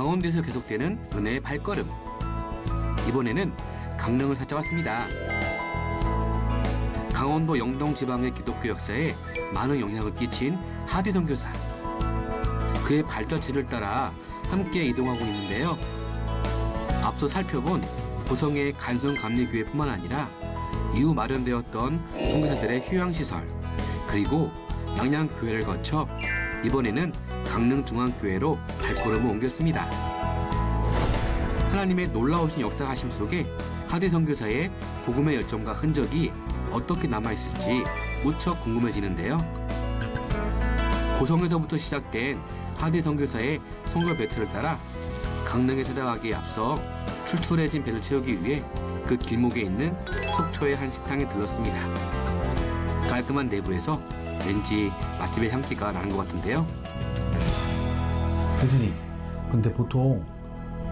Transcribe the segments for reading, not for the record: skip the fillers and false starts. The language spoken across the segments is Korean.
강원도에서 계속되는 은혜의 발걸음. 이번에는 강릉을 찾아왔습니다. 강원도 영동 지방의 기독교 역사에 많은 영향을 끼친 하디 선교사. 그의 발자취를 따라 함께 이동하고 있는데요. 앞서 살펴본 고성의 간성감리교회뿐만 아니라 이후 마련되었던 선교사들의 휴양시설, 그리고 양양교회를 거쳐 이번에는 강릉중앙교회로 발걸음을 옮겼습니다. 하나님의 놀라우신 역사하심 속에 하디 선교사의 복음의 열정과 흔적이 어떻게 남아있을지 무척 궁금해지는데요. 고성에서부터 시작된 하디 선교사의 선교 배틀을 따라 강릉에 찾아가기에 앞서 출출해진 배를 채우기 위해 그 길목에 있는 속초의 한 식당에 들렀습니다. 깔끔한 내부에서 왠지 맛집의 향기가 나는 것 같은데요. 교수님, 근데 보통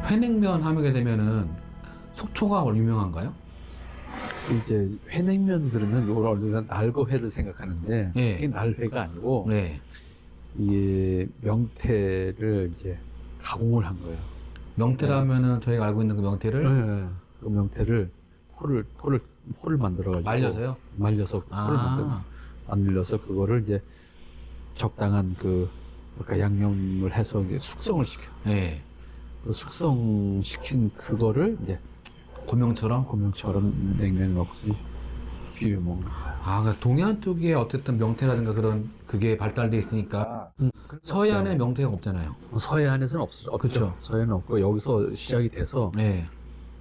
회냉면 하게 되면은 속초가 유명한가요? 이제 회냉면 그러면 우리가 날거회를 생각하는데 네. 이게 날회가 아니고 네. 이게 명태를 이제 가공을 한 거예요. 명태라면은 저희가 알고 있는 그 명태를 네. 그 명태를 포를 만들어가지고 말려서요? 말려서 포를 만들어서 그거를 이제 적당한 그러니까 양념을 해서 이제 숙성을 시켜. 네. 그 숙성시킨 그거를 이제 고명처럼 냉면에 넣고서 비벼 먹는 거야. 아, 그러니까 동해안 쪽에 어쨌든 명태라든가 그런 그게 발달돼 있으니까 서해안에 명태가 없잖아요. 서해안에서는 없죠. 그쵸. 서해안은 없고 여기서 시작이 돼서 네.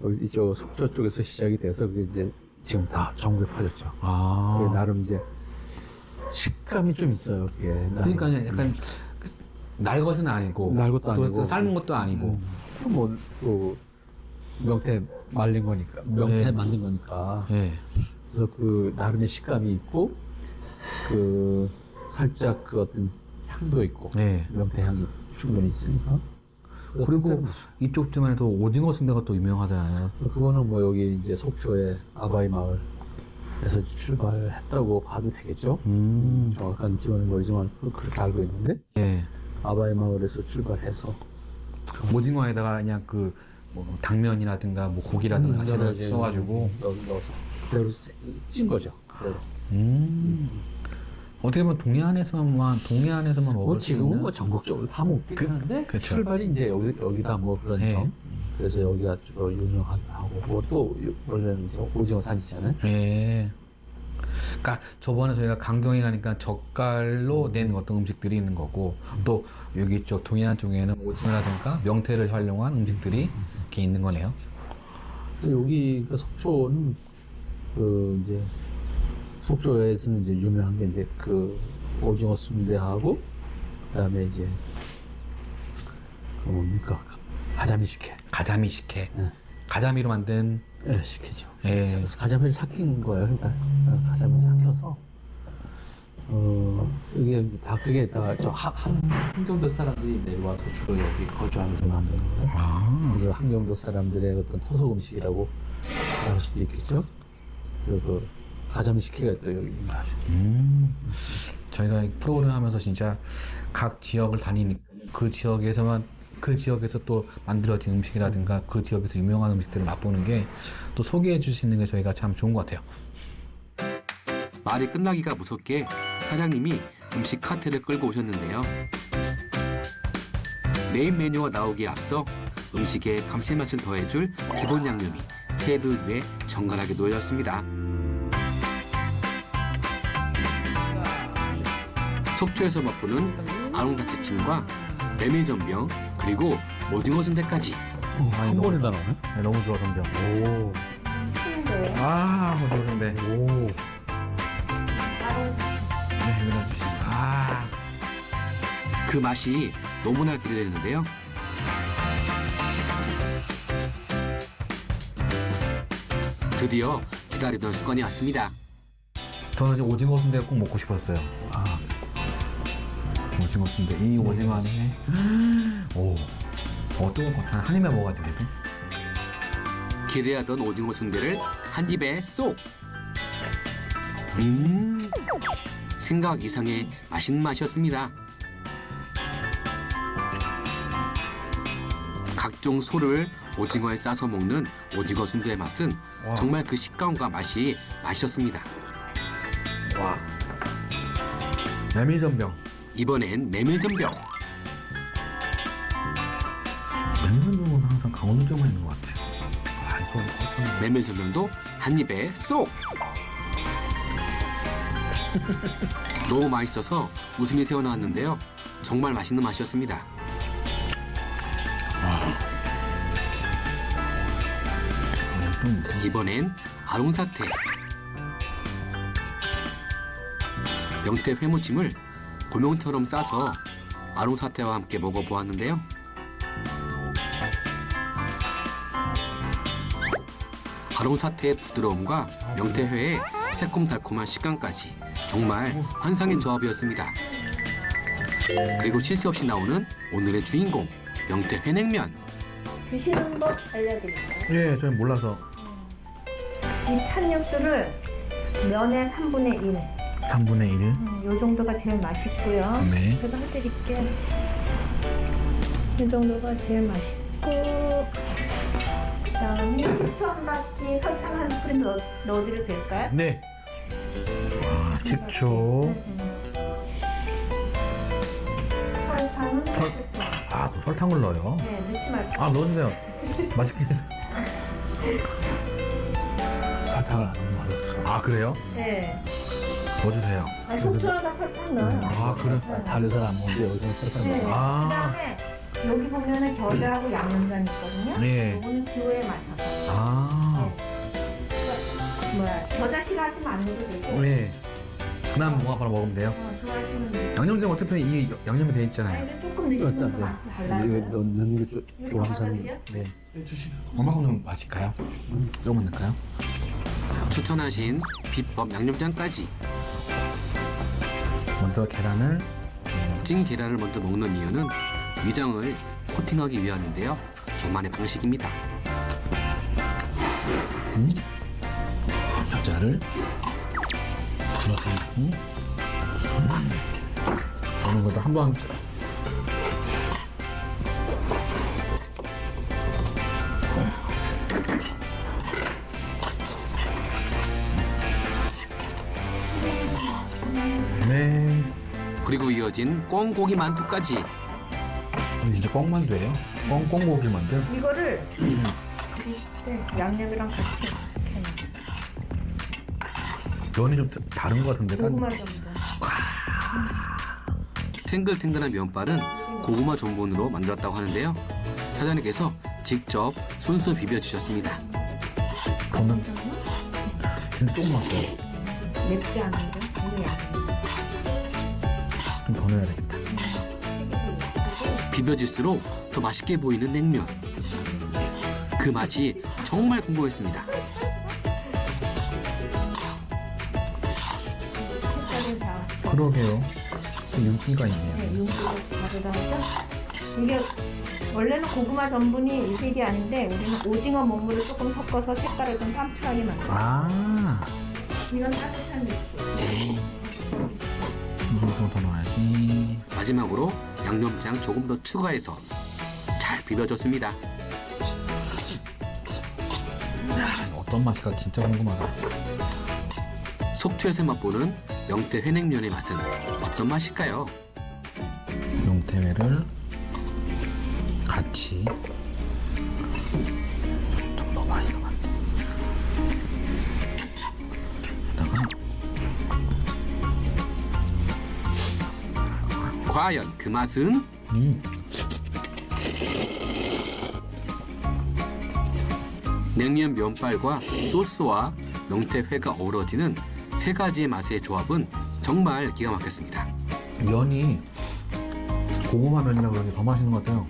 여기 이쪽 속초 쪽에서 시작이 돼서 그게 이제 지금 다 전국에 퍼졌죠. 아. 그게 나름 이제 식감이 좀 있어요. 그게 그러니까 약간 날 것은 아니고 날 것도 또 아니고 삶은 것도 아니고. 또 명태 말린 거니까 명태 네. 만든 거니까 네. 그래서 그 나름의 식감이 있고 그 살짝 그 어떤 향도 있고 네. 명태 향이 충분히 있으니까 그리고 이쪽 주변에도 오징어 순대가 또 유명하잖아요. 그거는 뭐 여기 이제 속초의 아바이 마을에서 출발했다고 봐도 되겠죠. 정확한 지원은 모르지만 그렇게 알고 있는데 네. 아바이 마을에서 출발해서 오징어에다가 그냥 뭐 당면이라든가 뭐 고기라든가 야채를 이제 써가지고 넣어서 그대로 찐 거죠. 그대로. 어떻게 보면 동해안에서만 먹을 뭐 수 지금은 있는 뭐 전국적으로 다 먹긴 하는데 그쵸. 출발이 이제 여기다 뭐 그런 네. 점. 그래서 여기가 주로 유명하기도 하고 뭐 또 원래는 이제 오징어 산이잖아요. 예. 그러니까 저번에 저희가 강경에 가니까 젓갈로 낸 어떤 음식들이 있는 거고 또 여기 쪽 동해안 쪽에는 오징어라든가 명태를 활용한 음식들이 이렇게 있는 거네요. 여기 그 속초는 그 이제 속초에서는 이제 유명한 게 이제 그 오징어 순대하고 그다음에 이제 그 뭡니까 가자미 식혜. 가자미 식혜. 네. 가자미로 만든 예, 식혜죠. 예. 가자미를 삭힌 거예요. 그러니까 가자미를 삭혀서 이게 이제 다 그게 다 저 한경도 사람들이 내려와서 주로 여기 거주하면서 만드는 거예요. 아. 그래서 한경도 사람들의 어떤 토속 음식이라고 할 수도 있겠죠. 그래서 그 가자미 식혜가 또 여기 유명하죠. 저희가 이 프로그램 하면서 진짜 각 지역을 다니니까 그 지역에서 또 만들어진 음식이라든가 그 지역에서 유명한 음식들을 맛보는 게 또 소개해 줄 수 있는 게 저희가 참 좋은 것 같아요. 말이 끝나기가 무섭게 사장님이 음식 카트를 끌고 오셨는데요. 메인 메뉴가 나오기에 앞서 음식에 감칠맛을 더해줄 기본 양념이 테이블 위에 정갈하게 놓여졌습니다. 속초에서 맛보는 아롱다치찜과 메밀전병 그리고 오징어 순대까지. 한 번에 다 나오네. 네, 너무 좋아 전병. 오. 아, 오징어 순대. 오. 네, 여기다 주시면. 아, 그 맛이 너무나 기대되는데요. 드디어 기다리던 순간이 왔습니다. 저는 이제 오징어 순대 꼭 먹고 싶었어요. 아, 오징어 순대. 이 오징어 안에 오, 뜨거운 거 한 입에 먹어가지고. 기대하던 오징어 순대를 한 입에 쏙! 생각 이상의 맛있는 맛이었습니다. 각종 소를 오징어에 싸서 먹는 오징어 순두의 맛은 와. 정말 그 식감과 맛이 맛이었습니다. 와. 메밀전병. 이번엔 메밀전병. 메밀전병은 항상 강원도 쪽만 있는 것 같아요. 아, 이 소리 거창해. 메밀전병도 한 입에 쏙! 너무 맛있어서 웃음이 새어나왔는데요. 정말 맛있는 맛이었습니다. 이번엔 아롱사태. 명태 회무침을 고명처럼 싸서 아롱사태와 함께 먹어보았는데요. 아롱사태의 부드러움과 명태회의 새콤달콤한 식감까지 정말 환상의 조합이었습니다. 그리고 실수 없이 나오는 오늘의 주인공, 명태 회냉면. 드시는 법 알려드릴까요? 예, 저는 몰라서. 이 찬육수를 면의 3분의 1. 3분의 1. 요 정도가 제일 맛있고요. 네. 제가 해드릴게요. 이 정도가 제일 맛있고, 그다음에 식초한바퀴 설탕 한 스푼 넣어드려도 될까요? 네. 아, 식초. 설탕은 설- 아, 또 설탕을 넣어요. 네, 넣지 말고. 아, 넣어주세요. 맛있게 해주세요. 설탕을 안 넣으면 맛없어. 아, 그래요? 네. 넣어주세요. 아, 속초에다 설탕 넣어요. 아, 그래? 다른 사람 안 먹는데 여기서 설탕 네. 넣어. 아. 그다음에 여기 보면은 겨자하고 양념장 있거든요. 네. 이거는 기호에 맞춰서. 아, 뭐야, 겨자 싫어하시면 안 넣어도 되고. 네. 그다음 뭐 하나 먹으면 돼요? 좋아하시면 돼요. 양념장 어차피 이 양념이 돼 아, 있잖아요. 이거 조금 넣으시면 더 맛이 이거 달라요. 넣는 게 좋아하는 사람. 네. 얼마큼 좀 마실까요? 조금만 넣을까요? 추천하신 비법 양념장까지. 먼저 계란을 찐 계란을 먼저 먹는 이유는 위장을 코팅하기 위함인데요. 저만의 방식입니다. 겨자를 넣어서 어느 것도 한번 네. 그리고 이어진 꽁고기 만두까지. 이게 진짜 꽁만두예요? 꽁고기 만두? 이거를 네, 양념이랑 같이 면이 좀 다른 것 같은데. 고구마 전분. 탱글탱글한 면발은 고구마 전분으로 만들었다고 하는데요. 사장님께서 직접 손수 비벼 주셨습니다. 저는 진짜 조금 넣었어요. 맵지 않은데 이거 양. 좀 더 넣어야 되겠다. 비벼질수록 더 맛있게 보이는 냉면. 그 맛이 정말 궁금했습니다. 색깔이 다. 그러게요. 좀 윤기가 있네요. 네, 윤기가 다르다죠. 이게 원래는 고구마 전분이 이 색이 아닌데 우리는 오징어 먹물을 조금 섞어서 색깔을 좀 깜찍하게 만들어. 아, 이건 따뜻한 육수. 더 넣어야지. 마지막으로 양념장 조금 더 추가해서 잘 비벼줬습니다. 어떤 맛일까 진짜 궁금하다. 속초에서 맛보는 명태 회냉면의 맛은 어떤 맛일까요? 명태회를 같이 좀 더 많이 넣어. 여기다가 과연 그 맛은? 냉면 면발과 소스와 명태회가 어우러지는 세 가지의 맛의 조합은 정말 기가 막혔습니다. 면이 고구마 면이라 그런지 더 맛있는 것 같아요.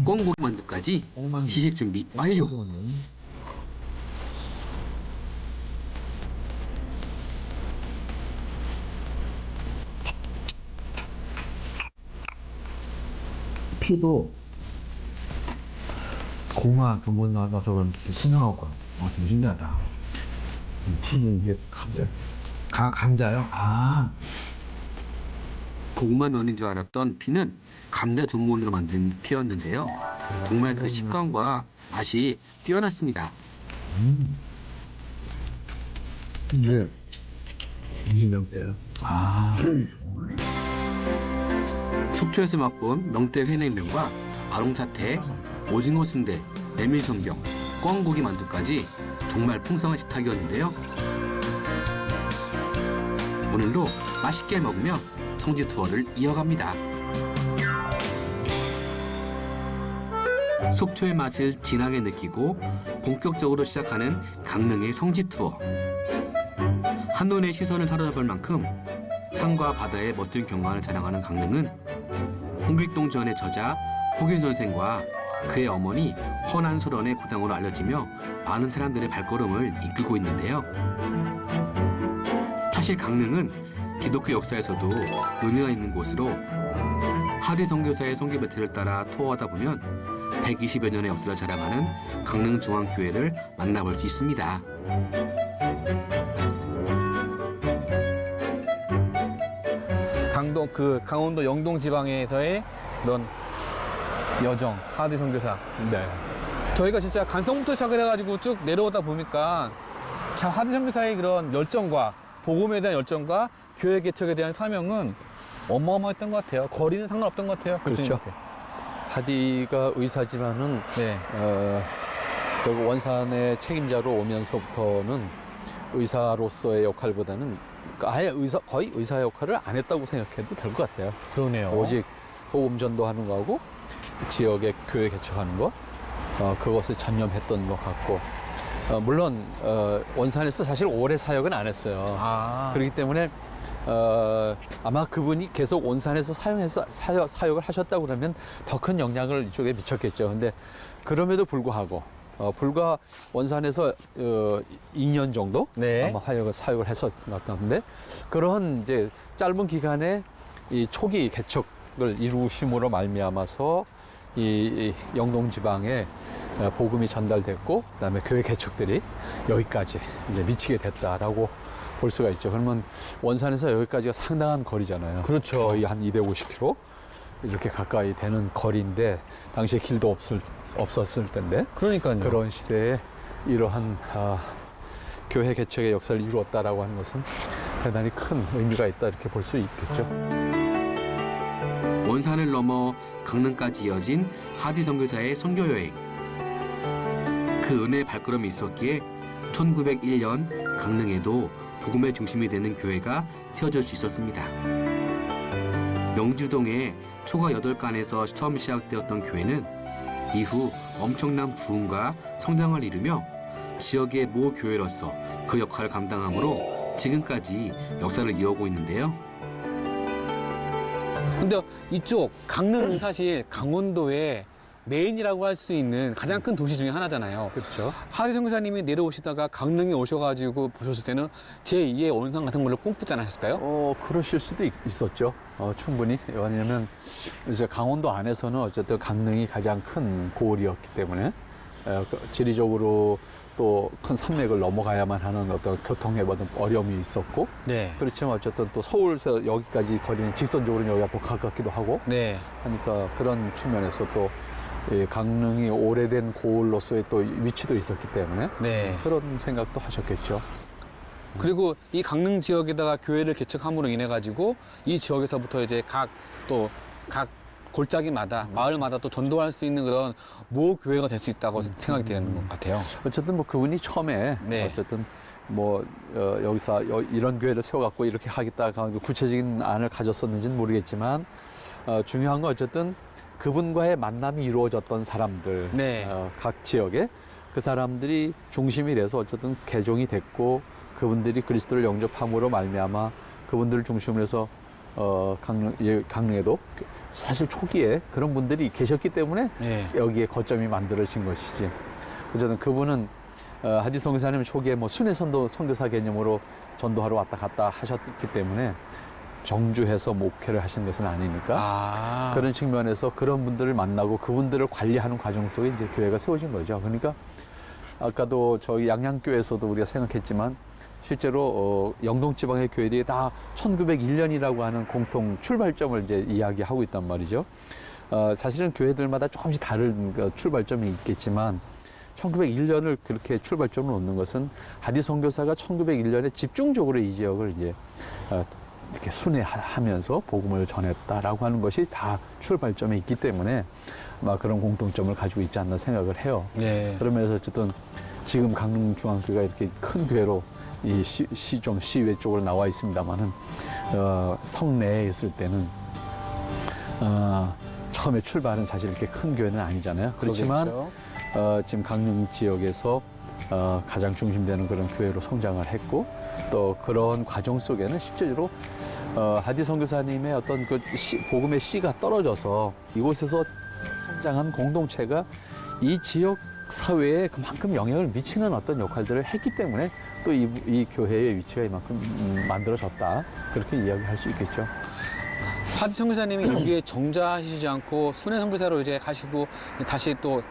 꽁고기 만두까지 시식 준비 완료. 피도 고구마 전분 나가서 그런지 투명하고 되게 신기하다. 이게 감자. 감자요? 아. 고구마 면인 줄 알았던 피는 감자 전분으로 만든 피였는데요. 정말 그 식감과 맛이 뛰어났습니다. 이게 무슨 명태예요? 아. 속초에서 맛본 명태 회냉면과 아롱사태, 오징어 순대, 메밀전병, 꿩고기 만두까지 정말 풍성한 식탁이었는데요. 오늘도 맛있게 먹으며 성지 투어를 이어갑니다. 속초의 맛을 진하게 느끼고 본격적으로 시작하는 강릉의 성지 투어. 한눈에 시선을 사로잡을 만큼 산과 바다의 멋진 경관을 자랑하는 강릉은 홍길동 전의 저자 호균 선생과 그의 어머니 허난설원의 고장으로 알려지며 많은 사람들의 발걸음을 이끌고 있는데요. 사실 강릉은 기독교 역사에서도 의미가 있는 곳으로 하디 선교사의 선교 배틀을 따라 투어하다 보면 120여 년의 역사를 자랑하는 강릉중앙교회를 만나볼 수 있습니다. 강원도 영동 지방에서의 그런 여정, 하디 선교사. 네. 저희가 진짜 간성부터 시작을 해가지고 쭉 내려오다 보니까 참 하디 선교사의 그런 열정과 복음에 대한 열정과 교회 개척에 대한 사명은 어마어마했던 것 같아요. 거리는 상관없던 것 같아요. 그렇죠. 하디가 의사지만은 네. 결국 원산의 책임자로 오면서부터는 의사로서의 역할보다는 아예 거의 의사 역할을 안 했다고 생각해도 될 것 같아요. 그러네요. 오직 복음 전도하는 거하고 지역의 교회 개척하는 거, 그것을 전념했던 것 같고, 물론 원산에서 사실 오래 사역은 안 했어요. 아. 그렇기 때문에 아마 그분이 계속 온산에서 사역을 하셨다고 그러면 더 큰 영향을 이쪽에 미쳤겠죠. 근데 그럼에도 불구하고 불과 원산에서 2년 정도 네. 아마 사역을 했었던 것 같은데, 그런 이제 짧은 기간에 이 초기 개척을 이루심으로 말미암아서 이 영동 지방에 복음이 전달됐고, 그다음에 교회 개척들이 여기까지 이제 미치게 됐다라고 볼 수가 있죠. 그러면 원산에서 여기까지가 상당한 거리잖아요. 그렇죠. 거의 한 250km 이렇게 가까이 되는 거리인데, 당시에 길도 없었을 텐데, 그러니까요. 그런 시대에 이러한 교회 개척의 역사를 이루었다라고 하는 것은 대단히 큰 의미가 있다, 이렇게 볼 수 있겠죠. 원산을 넘어 강릉까지 이어진 하디 선교사의 선교 여행. 그 은혜의 발걸음이 있었기에 1901년 강릉에도 복음의 중심이 되는 교회가 세워질 수 있었습니다. 명주동의 초가 8간에서 처음 시작되었던 교회는 이후 엄청난 부흥과 성장을 이루며 지역의 모 교회로서 그 역할을 감당함으로 지금까지 역사를 이어오고 있는데요. 근데 이쪽 강릉은 사실 강원도의 메인이라고 할 수 있는 가장 큰 도시 중에 하나잖아요. 그렇죠. 하디 선교사님이 내려오시다가 강릉에 오셔가지고 보셨을 때는 제2의 원산 같은 걸로 꿈꾸지 않으셨을까요? 그러실 수도 있었죠. 충분히. 왜냐하면 이제 강원도 안에서는 어쨌든 강릉이 가장 큰 고을이었기 때문에 지리적으로 또 큰 산맥을 넘어가야만 하는 어떤 교통에 어떤 어려움이 있었고, 네. 그렇지만 어쨌든 또 서울에서 여기까지 거리는 직선적으로 여기가 더 가깝기도 하고 네. 하니까 그런 측면에서 또 강릉이 오래된 고을로서의 또 위치도 있었기 때문에 네. 그런 생각도 하셨겠죠. 그리고 이 강릉 지역에다가 교회를 개척함으로 인해 가지고 이 지역에서부터 이제 각 골짜기마다 마을마다 또 전도할 수 있는 그런 모 교회가 될 수 있다고 생각이 되는 것 같아요. 어쨌든 뭐 그분이 처음에 네. 어쨌든 뭐 여기서 이런 교회를 세워갖고 이렇게 하겠다 하고 구체적인 안을 가졌었는지는 모르겠지만 중요한 건 어쨌든 그분과의 만남이 이루어졌던 사람들, 네. 각 지역에 그 사람들이 중심이 돼서 어쨌든 개종이 됐고, 그분들이 그리스도를 영접함으로 말미암아 그분들을 중심으로 해서 강릉에도 사실 초기에 그런 분들이 계셨기 때문에 네. 여기에 거점이 만들어진 것이지. 어쨌든 그분은 하디 선교사님 초기에 뭐 순회 선교사 개념으로 전도하러 왔다 갔다 하셨기 때문에 정주해서 목회를 하신 것은 아니니까 그런 측면에서 그런 분들을 만나고 그분들을 관리하는 과정 속에 이제 교회가 세워진 거죠. 그러니까 아까도 저희 양양교회에서도 우리가 생각했지만 실제로 영동 지방의 교회들이 다 1901년이라고 하는 공통 출발점을 이제 이야기하고 있단 말이죠. 사실은 교회들마다 조금씩 다른 그 출발점이 있겠지만 1901년을 그렇게 출발점을 놓는 것은 하디 선교사가 1901년에 집중적으로 이 지역을 이제 이렇게 순회하면서 복음을 전했다라고 하는 것이 다 출발점에 있기 때문에 아마 그런 공통점을 가지고 있지 않나 생각을 해요. 네. 그러면서 어쨌든 지금 강릉중앙교회가 이렇게 큰 교회로 이 시외 쪽으로 나와 있습니다만은 성내에 있을 때는 처음에 출발은 사실 이렇게 큰 교회는 아니잖아요. 그렇지만 그러겠죠. 지금 강릉 지역에서 가장 중심되는 그런 교회로 성장을 했고 또 그런 과정 속에는 실제로 하디 선교사님의 어떤 그 복음의 씨가 떨어져서 이곳에서 성장한 공동체가 이 지역 사회에 그만큼 영향을 미치는 어떤 역할들을 했기 때문에 또 이 교회의 위치가 이만큼 만들어졌다. 그렇게 이야기할 수 있겠죠. 하디 선교사님이 여기에 정자하시지 않고 순회 선교사로 이제 가시고 다시 또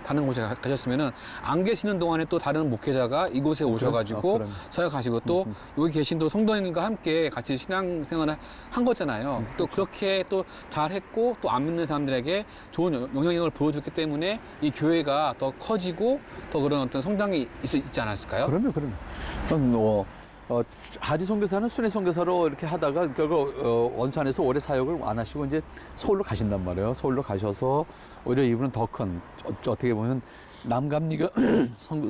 다른 곳에 가셨으면은 안 계시는 동안에 또 다른 목회자가 이곳에 오셔가지고 그럼. 서역하시고 또 여기 계신 또 성도님과 함께 같이 신앙생활을 한 거잖아요. 또 그렇게 또 잘했고 또 안 믿는 사람들에게 좋은 영향력을 보여줬기 때문에 이 교회가 더 커지고 더 그런 어떤 성장이 있지 않았을까요? 그럼요. 하디 선교사는 순회 선교사로 이렇게 하다가 결국 원산에서 오래 사역을 안 하시고 이제 서울로 가신단 말이에요. 서울로 가셔서 오히려 이분은 더 큰 어떻게 보면 남감리교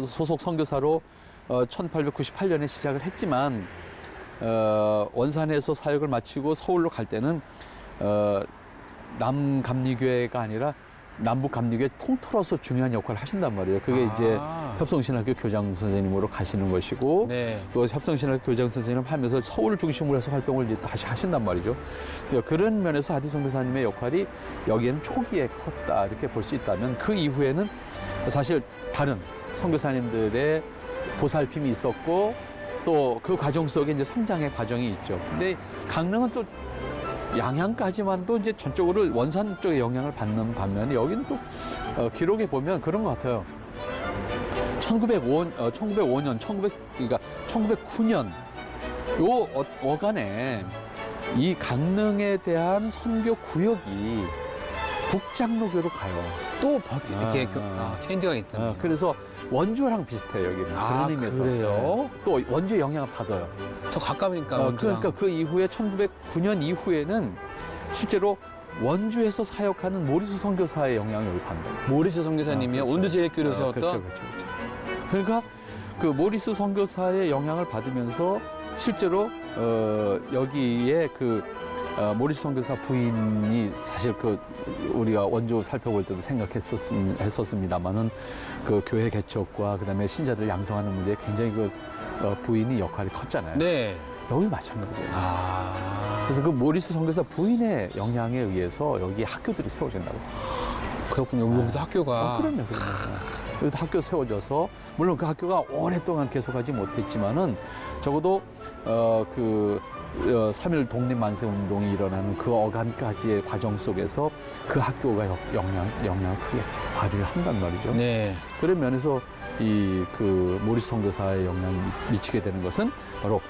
소속 선교사로 1898년에 시작을 했지만 원산에서 사역을 마치고 서울로 갈 때는 남감리교회가 아니라 남북감리교회 통틀어서 중요한 역할을 하신단 말이에요. 그게 이제 협성신학교 교장 선생님으로 가시는 것이고 네. 또 협성신학교 교장 선생님 하면서 서울을 중심으로 해서 활동을 이제 다시 하신단 말이죠. 그런 면에서 하디 선교사님의 역할이 여기에는 초기에 컸다 이렇게 볼 수 있다면 그 이후에는 사실 다른 선교사님들의 보살핌이 있었고 또 그 과정 속에 이제 성장의 과정이 있죠. 근데 강릉은 또 양양까지만도 이제 전적으로 원산 쪽에 영향을 받는 반면에 여기는 또 기록에 보면 그런 것 같아요. 1905년, 그러니까 1909년 요 어간에 이 강릉에 대한 선교 구역이 북장로교로 가요. 또 이렇게 체인지가 있다. 그래서 원주랑 비슷해요 여기는. 그런 의미에서. 그래요? 또 원주의 영향을 받아요. 더 가까우니까. 그러니까 그 이후에 1909년 이후에는 실제로 원주에서 사역하는 모리스 선교사의 영향을 받는 거예요. 모리스 선교사님이요? 그렇죠. 원주제일교회를 세웠던? 그렇죠. 그러니까 그 모리스 선교사의 영향을 받으면서 실제로 여기에 모리스 선교사 부인이 사실 우리가 원주 살펴볼 때도 생각했었습니다만은 그 교회 개척과 그다음에 신자들 양성하는 문제에 굉장히 부인이 역할이 컸잖아요. 네. 여기 마찬가지예요. 그래서 그 모리스 선교사 부인의 영향에 의해서 여기 학교들이 세워진다고. 그렇군요. 여기도 학교가. 그럼요. 여기도 학교 세워져서 물론 그 학교가 오랫동안 계속하지 못했지만은 적어도 3.1 독립만세 운동이 일어나는 그 어간까지의 과정 속에서 그 학교가 영향을 크게 발휘를 한단 말이죠. 네. 그런 면에서 모리스 선교사의 영향이 미치게 되는 것은 바로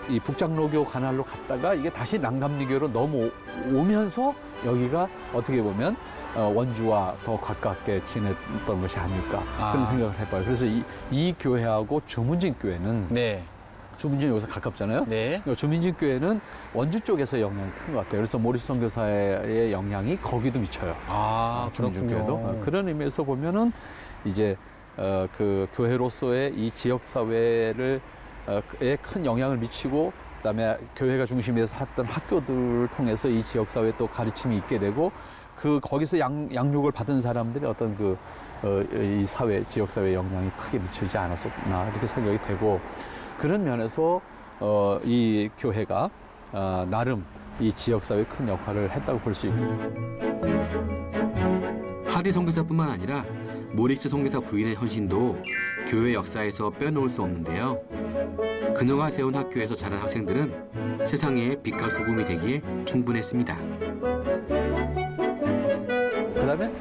이 북장로교 관할로 갔다가 이게 다시 남감리교로 넘어오면서 여기가 어떻게 보면 원주와 더 가깝게 지냈던 것이 아닐까 그런 생각을 해봐요. 그래서 이 교회하고 주문진 교회는 네. 주민진 여기서 가깝잖아요. 네. 주민진 교회는 원주 쪽에서 영향이 큰 것 같아요. 그래서 모리스 선교사의 영향이 거기도 미쳐요. 주민진 그렇군요. 교회도. 그런 의미에서 보면은 이제 그 교회로서의 이 지역 사회를 큰 영향을 미치고 그다음에 교회가 중심에서 했던 학교들을 통해서 이 지역 사회에 또 가르침이 있게 되고 거기서 양육을 받은 사람들이 어떤 이 지역 사회에 영향이 크게 미치지 않았었나 이렇게 생각이 되고. 그런 면에서 이 교회가 나름 이 지역사회에 큰 역할을 했다고 볼 수 있고. 하디 선교사뿐만 아니라 모리스 선교사 부인의 헌신도 교회 역사에서 빼놓을 수 없는데요. 그녀가 세운 학교에서 자란 학생들은 세상에 빛과 소금이 되기에 충분했습니다. 그다음에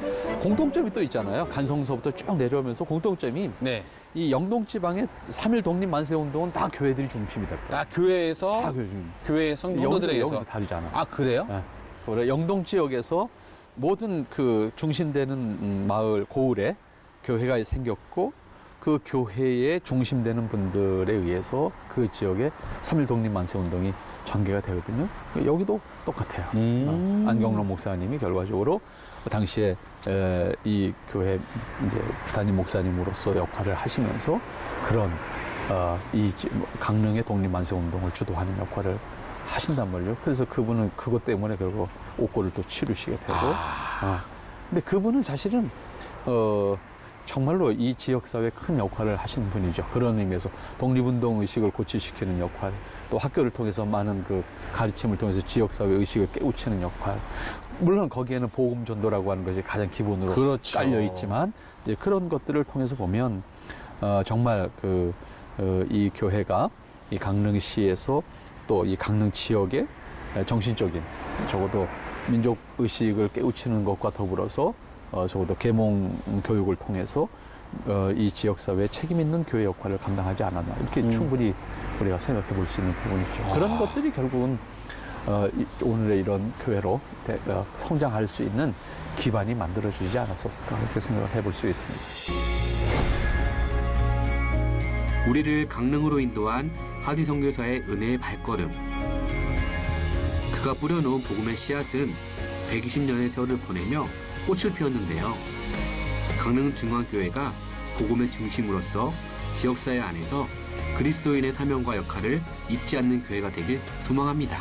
공통점이 또 있잖아요. 간성서부터 쭉 내려오면서 공통점이 네. 이 영동 지방의 3.1 독립 만세 운동은 다 교회들이 중심이 됐다. 다 교회에서 다 교회 중심. 교회 성도들에게서. 여기도 다르잖아. 아 그래요? 네. 그래 영동 지역에서 모든 그 중심되는 마을 고을에 교회가 생겼고 그 교회에 중심되는 분들에 의해서 그 지역에 3.1 독립 만세 운동이 전개가 되거든요. 여기도 똑같아요. 안경록 목사님이 결과적으로 당시에 이 교회 이제 담임 목사님으로서 역할을 하시면서 그런 이 강릉의 독립 만세 운동을 주도하는 역할을 하신단 말이에요. 그래서 그분은 그것 때문에 결국 옥고를 또 치르시게 되고. 근데 그분은 사실은 정말로 이 지역사회에 큰 역할을 하시는 분이죠. 그런 의미에서 독립운동 의식을 고취시키는 역할, 또 학교를 통해서 많은 그 가르침을 통해서 지역사회 의식을 깨우치는 역할. 물론 거기에는 복음 전도라고 하는 것이 가장 기본으로 그렇죠. 깔려 있지만 이제 그런 것들을 통해서 보면 정말 이 교회가 이 강릉시에서 또 이 강릉 지역의 정신적인 적어도 민족 의식을 깨우치는 것과 더불어서 적어도 계몽 교육을 통해서 이 지역 사회에 책임 있는 교회 역할을 감당하지 않았나 이렇게 충분히 우리가 생각해 볼 수 있는 부분이죠. 그런 것들이 결국은 오늘의 이런 교회로 성장할 수 있는 기반이 만들어지지 않았었을까 이렇게 생각을 해볼 수 있습니다. 우리를 강릉으로 인도한 하디 선교사의 은혜의 발걸음. 그가 뿌려놓은 복음의 씨앗은 120년의 세월을 보내며 꽃을 피웠는데요. 강릉중앙교회가 복음의 중심으로서 지역사회 안에서 그리스도인의 사명과 역할을 잊지 않는 교회가 되길 소망합니다.